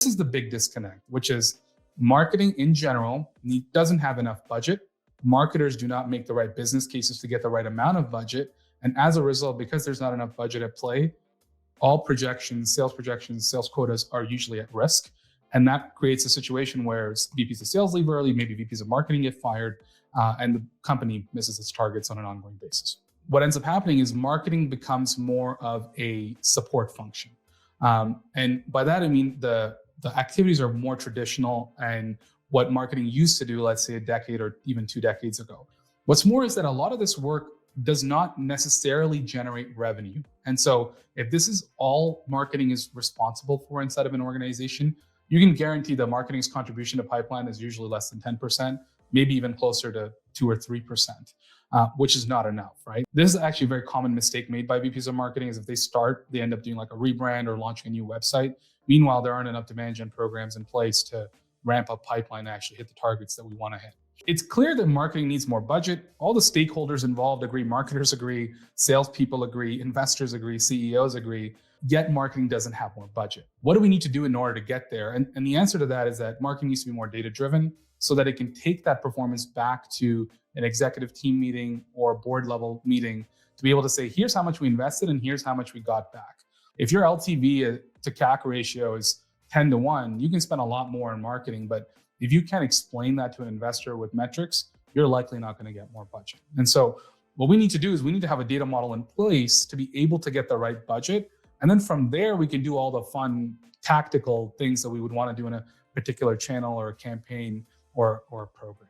This is the big disconnect, which is marketing in general doesn't have enough budget. Marketers do not make the right business cases to get the right amount of budget. And as a result, because there's not enough budget at play, all projections, sales quotas are usually at risk. And that creates a situation where VPs of sales leave early, maybe VPs of marketing get fired, and the company misses its targets on an ongoing basis. What ends up happening is marketing becomes more of a support function. And by that, I mean the activities are more traditional and what marketing used to do, let's say a decade or even 2 decades ago. What's more is that a lot of this work does not necessarily generate revenue. And so if this is all marketing is responsible for inside of an organization, you can guarantee that marketing's contribution to pipeline is usually less than 10%, maybe even closer to 2 or 3%, which is not enough, right? This is actually a very common mistake made by VPs of marketing is if they end up doing like a rebrand or launching a new website. Meanwhile, there aren't enough demand gen programs in place to ramp up pipeline and actually hit the targets that we want to hit. It's clear that marketing needs more budget. All the stakeholders involved agree, marketers agree, salespeople agree, investors agree, CEOs agree, yet marketing doesn't have more budget. What do we need to do in order to get there? And the answer to that is that marketing needs to be more data-driven so that it can take that performance back to an executive team meeting or a board level meeting to be able to say, here's how much we invested and here's how much we got back. If your LTV to CAC ratio is 10-1, you can spend a lot more in marketing, but if you can't explain that to an investor with metrics, you're likely not going to get more budget. And so what we need to do is we need to have a data model in place to be able to get the right budget. And then from there, we can do all the fun tactical things that we would want to do in a particular channel or a campaign or a program.